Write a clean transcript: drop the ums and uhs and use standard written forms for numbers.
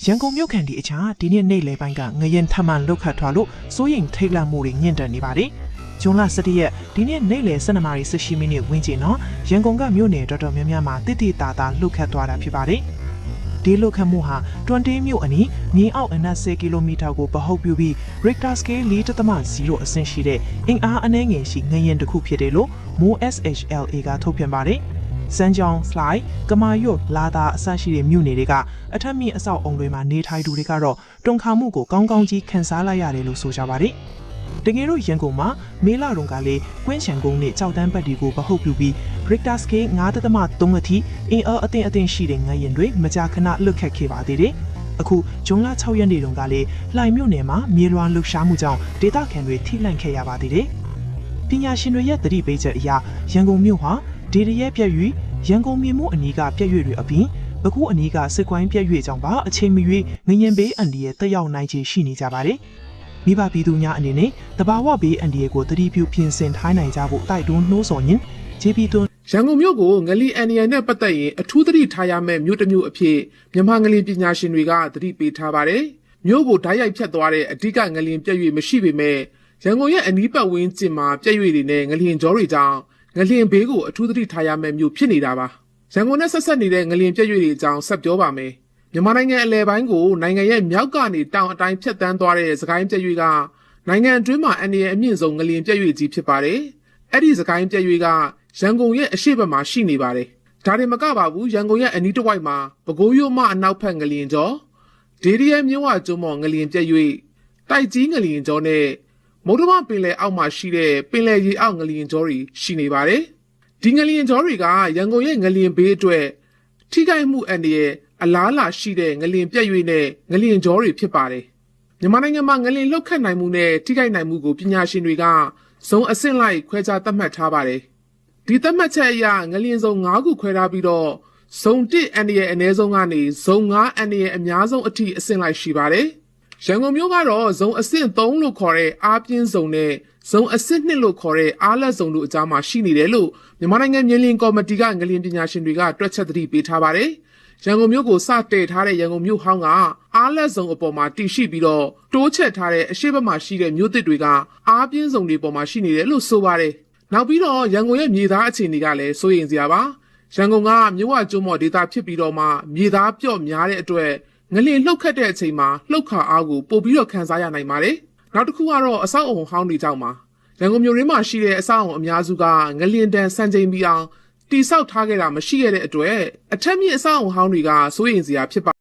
ရန်ကုန်မြို့ခံဒီအခြားဒီနေ့နေ့လယ်ပိုင်းကငရင်ထမှန်လုတ်ခတ်ထွာလို့စိုးရိမ်ထိတ်လန့်မှုတွေညှင့်တက်နေပါတယ်။ဂျွန်လ17ရက်ဒီနေ့နေ့လယ်12နာရီ18မိနစ်ဝန်းကျင်တော့ရန်ကုန်ကမြို့နယ်တော်တော်များများမှာတိတိတာတာလုတ်ခတ်သွားတာဖြစ်ပါတယ်။ဒီလုတ်ခတ်မှုဟာ20မြို့အနီးမြေအောက်အနက်10ကီလိုမီတာကိုပဟုတ်ပြုပြီး Richter scale 4.0အဆင့်ရှိတဲ့အင်အားအနည်းငယ်ရှိငရင်တစ်ခုဖြစ်တယ်လို့ MOSHLA ကထုတ်ပြန်ပါတယ်။စမ်းကြောင်းစလိုက်ကမာရွတ်လာတာအဆရှိတဲ့မြို့နယ်တွေကအထက်မြင့်အဆောက်အုံတွေမှာနေထိုင်သူတွေကတော့တွန်ခါမှုကိုကောင်းကောင်းကြီးခံစားလိုက်ရတယ်လို့ဆိုကြပါတယ်။တကယ်လို့ရန်ကုန်မှာမေလတုန်းကလေကွင်းချံကုန်းနဲ့ကြောက်တန်းပတ်တွေကိုပဟုတ်ပြုပြီး Richter scale 5.3 အထိအင်အားအသင့်ရှိတဲ့ငရင်တွေမကြာခဏလွတ်ခတ်ခဲ့ပါသေးတယ်။အခုဂျွန်လ6ရက်နေ့တုန်းကလေလှိုင်မြို့နယ်မှာမြေလွှာလှုပ်ရှားမှုကြောင့်ဒေသခံတွေထိလန့်ခဲ့ရပါသေးတယ်။ပညာရှင်တွေရဲ့သတိပေးချက်အရရန်ကုန်မြို့ဟာဒေရရဲပြည့်၍ရန်ကုန်မြို့အနီးကပြည့်၍တွေအပြင်ပဲခူးအနီးကစစ်ကွိုင်းပြည့်၍ကြောင့်ပါအချိန်မရွေးငရင်ဘေးအန်ဒီရဲ့တက်ရောက်နိုင်ခြေရှိနေကြပါတယ်။မိဘပြည်သူများအနေနဲ့တဘာဝဘေးအန်ဒီရဲ့ကိုသတိပြုပြင်ဆင်ထားနိုင်ကြဖို့တိုက်တွန်းနှိုးဆော်ရင်း JP တွန်းရန်ကုန်မြို့ကိုငလီအန်ဒီရဲ့နဲ့ပတ်သက်ရင်အထူးသတိထားရမယ့်မြို့တစ်မြို့အဖြစ်မြန်မာငလီပညာရှင်တွေကသတိပေးထားပါတယ်။မြို့ကိုဓာတ်ရိုက်ဖြတ်သွားတဲ့အဓိကငလီပြည့်၍မရှိပေမဲ့ရန်ကုန်ရဲ့အနီးပတ်ဝန်းကျင်မှာပြည့်၍တွေနဲ့ငလီကြောတွေကြောင့်ငလျင်ဘေးကိုအထူးသတိထားရမယ့်မြို့ဖြစ်နေတာပါ။ရန်ကုန်နဲ့ဆက်ဆက်နေတဲ့ငလျင်ပြည့်ရွေ့တွေအကြောင်းဆက်ပြောပါမယ်။မြန်မာနိုင်ငံအလဲပိုင်းကိုနိုင်ငံရဲ့မြောက်ကနေတောင်အတိုင်းဖြတ်တန်းသွားတဲ့စကိုင်းပြည့်ရွေ့ကနိုင်ငံအတွင်းမှာအန္တရာယ်အမြင့်ဆုံးငလျင်ပြည့်ရွေ့ကြီးဖြစ်ပါတယ်။အဲ့ဒီစကိုင်းပြည့်ရွေ့ကရန်ကုန်ရဲ့အရှေ့ဘက်မှာရှိနေပါတယ်။ဒါတွေမကပါဘူးရန်ကုန်ရဲ့အနီးတစ်ဝိုက်မှာပဲခူးရိုးမအနောက်ဘက်ငလျင်ကျော်ဒေရီရဲမြို့ဝကျွန်းမော်ငလျင်ပြည့်ရွေ့တိုက်ကြီးငလျင်ကျော်နဲ့မုဒ္ဓမပင်လယ်အောက်မှာရှိတဲ့ပင်လယ်ရေအောက်ငလျင်ကျော်တွေရှိနေပါတယ်။ဒီငလျင်ကျော်တွေကရန်ကုန်ရဲ့ငလျင်ဘေးအတွက်ထိခိုက်မှုအန္တရာယ်အလားအလာရှိတဲ့ငလျင်ပြည့်ရွေ့နဲ့ငလျင်ကျော်တွေဖြစ်ပါတယ်။မြန်မာနိုင်ငံမှာငလျင်လှုပ်ခတ်နိုင်မှုနဲ့ထိခိုက်နိုင်မှုကိုပညာရှင်တွေကဇုံအဆင့်လိုက်ခွဲခြားသတ်မှတ်ထားပါတယ်။ဒီသတ်မှတ်ချက်အရငလျင်ဇုံ9ခုခွဲထားပြီးတော့ဇုံ1အန္တရာယ်အနည်းဆုံးကနေဇုံ9အန္တရာယ်အများဆုံးအထိအဆင့်လိုက်ရှိပါတယ်။ရန်ကုန်မြို့ကတော့ဇုံအဆင့်3လို့ခေါ်တဲ့အားပြင်းဇုံနဲ့ဇုံအဆင့်2လို့ခေါ်တဲ့အားလက်ဇုံတို့အကြားမှာရှိနေတယ်လို့မြန်မာနိုင်ငံမြေလျင်ကော်မတီကငလျင်ပညာရှင်တွေကတွက်ချက်သတိပေးထားပါတယ်။ရန်ကုန်မြို့ကိုစတည်ထားတဲ့ရန်ကုန်မြို့ဟောင်းကအားလက်ဇုံအပေါ်မှာတည်ရှိပြီးတော့တိုးချက်ထားတဲ့အရှိတ်ဘက်မှာရှိတဲ့မြို့သစ်တွေကအားပြင်းဇုံတွေပေါ်မှာရှိနေတယ်လို့ဆိုပါတယ်။နောက်ပြီးတော့ရန်ကုန်ရဲ့မြေသားအခြေအနေကလည်းစိုးရိမ်စရာပါ။ရန်ကုန်ကမြို့ဝကျွန်းမော်ဒေသဖြစ်ပြီးတော့မှမြေသားပြော့များတဲ့အတွက်ငလျင်လှုပ်ခတ်တဲ့အချိန်မှာလှုပ်ခါအားကိုပို့ပြီးတော့ခံစားရနိုင်ပါတယ်။နောက်တစ်ခုကတော့အဆောက်အုံဟောင်းတွေကြောင့်ပါရန်ကုန်မြို့ရင်းမှာရှိတဲ့အဆောက်အုံအများစုကငလျင်တန်စံချိန်ပြီးအောင်တိဆောက်ထားခဲ့တာမရှိခဲ့တဲ့အတွက်အထက်မြင့်အဆောက်အုံဟောင်းတွေကစိုးရိမ်စရာဖြစ်ပါ